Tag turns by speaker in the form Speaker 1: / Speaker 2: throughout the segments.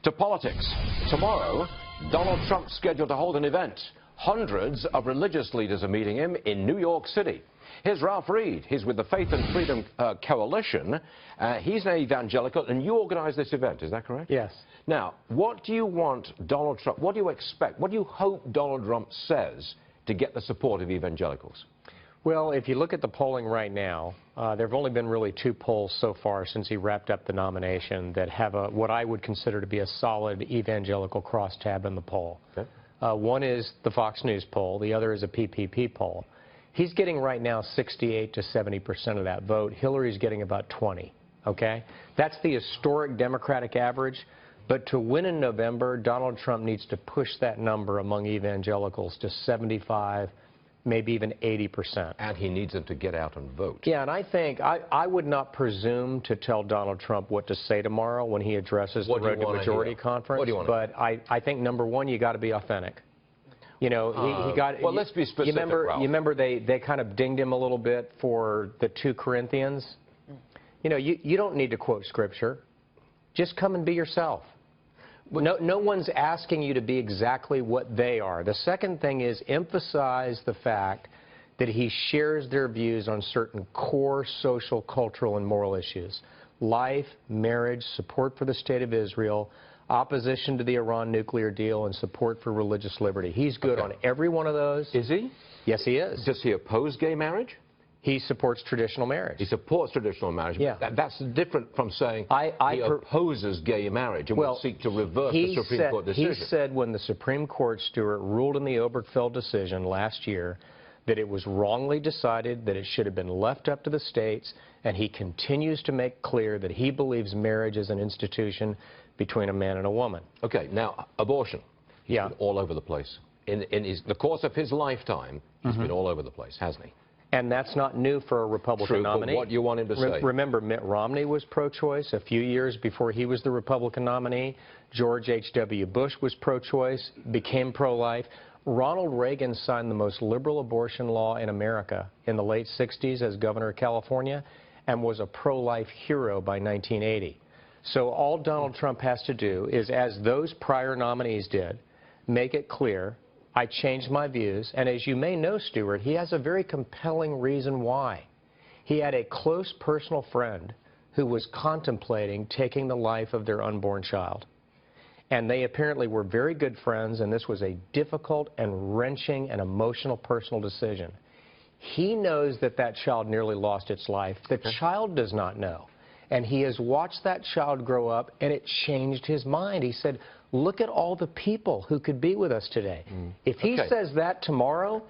Speaker 1: To politics. Tomorrow, Donald Trump's scheduled to hold an event. Hundreds of religious leaders are meeting him in New York City. Here's Ralph Reed. He's with the Faith and Freedom Coalition. He's an evangelical, and you organize this event, is that correct?
Speaker 2: Yes.
Speaker 1: Now, what do you want Donald Trump, what do you expect, what do you hope Donald Trump says to get the support of evangelicals?
Speaker 2: Well, if you look at the polling right now, there have only been really two polls so far since he wrapped up the nomination that have what I would consider to be a solid evangelical crosstab in the poll. Okay. One is the Fox News poll. The other is a PPP poll. He's getting right now 68 to 70% of that vote. Hillary's getting about 20. Okay? That's the historic Democratic average. But to win in November, Donald Trump needs to push that number among evangelicals to 75, maybe even 80%.
Speaker 1: And he needs them to get out and vote.
Speaker 2: Yeah, and I think I would not presume to tell Donald Trump what to say tomorrow when he addresses the Road to Majority conference.
Speaker 1: What do you want?
Speaker 2: But I think, number one, you got to be authentic. You know, he got.
Speaker 1: Well, let's be specific.
Speaker 2: You remember they kind of dinged him a little bit for the 2 Corinthians. You know, you don't need to quote Scripture. Just come and be yourself. No one's asking you to be exactly what they are. The second thing is emphasize the fact that he shares their views on certain core social, cultural, and moral issues. Life, marriage, support for the State of Israel, opposition to the Iran nuclear deal, and support for religious liberty. He's good on every one of those.
Speaker 1: Is he?
Speaker 2: Yes, he is.
Speaker 1: Does he oppose gay marriage?
Speaker 2: He supports traditional marriage.
Speaker 1: He supports traditional marriage.
Speaker 2: Yeah.
Speaker 1: That's different from saying he opposes gay marriage and will seek to reverse the Supreme Court decision.
Speaker 2: He said when the Supreme Court, Stuart, ruled in the Obergefell decision last year that it was wrongly decided, that it should have been left up to the states, and he continues to make clear that he believes marriage is an institution between a man and a woman.
Speaker 1: Okay, now, abortion. He's
Speaker 2: been
Speaker 1: all over the place. In the course of his lifetime, he's been all over the place, hasn't he?
Speaker 2: And that's not new for a Republican nominee.
Speaker 1: But what you want him to say?
Speaker 2: Remember, Mitt Romney was pro-choice a few years before he was the Republican nominee. George H.W. Bush was pro-choice, became pro-life. Ronald Reagan signed the most liberal abortion law in America in the late 60s as governor of California and was a pro-life hero by 1980. So all Donald Trump has to do is, as those prior nominees did, make it clear, I changed my views, and as you may know, Stuart, he has a very compelling reason why. He had a close personal friend who was contemplating taking the life of their unborn child. And they apparently were very good friends, and this was a difficult and wrenching and emotional personal decision. He knows that that child nearly lost its life. The child does not know. And he has watched that child grow up, and it changed his mind. He said, look at all the people who could be with us today. If he says that tomorrow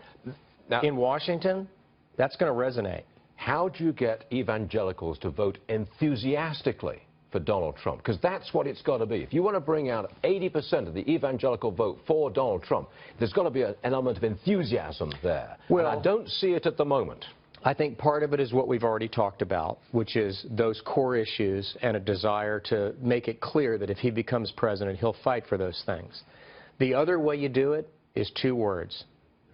Speaker 2: in Washington, that's going to resonate.
Speaker 1: How do you get evangelicals to vote enthusiastically for Donald Trump? Because that's what it's got to be. If you want to bring out 80% of the evangelical vote for Donald Trump, there's got to be an element of enthusiasm there. Well, and I don't see it at the moment.
Speaker 2: I think part of it is what we've already talked about, which is those core issues and a desire to make it clear that if he becomes president, he'll fight for those things. The other way you do it is 2 words: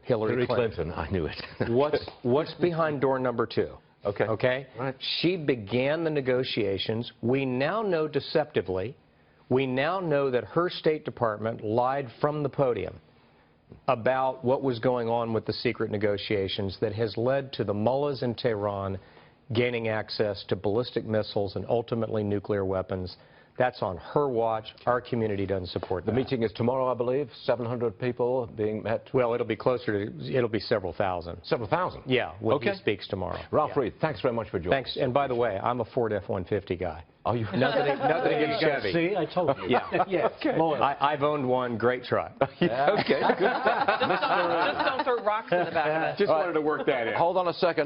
Speaker 2: Hillary Clinton.
Speaker 1: I knew it.
Speaker 2: What's behind door number 2? Okay?
Speaker 1: Right.
Speaker 2: She began the negotiations. We now know deceptively, we now know that her State Department lied from the podium about what was going on with the secret negotiations that has led to the mullahs in Tehran gaining access to ballistic missiles and ultimately nuclear weapons. That's on her watch. Our community doesn't support that.
Speaker 1: The meeting is tomorrow, I believe. 700 people being met.
Speaker 2: Well, it'll be closer to, it'll be several thousand.
Speaker 1: Several thousand?
Speaker 2: Yeah, when he speaks tomorrow.
Speaker 1: Ralph Reed, thanks very much for joining us.
Speaker 2: Thanks. And by the way, I'm a Ford F-150 guy.
Speaker 1: Oh, you
Speaker 2: nothing against Chevy.
Speaker 3: See, I told you.
Speaker 2: Yeah.
Speaker 3: Okay.
Speaker 2: I've owned one. Great truck.
Speaker 1: Okay, good.
Speaker 4: Just don't throw rocks in the back of it.
Speaker 2: Just wanted to work that in.
Speaker 1: Hold on a second.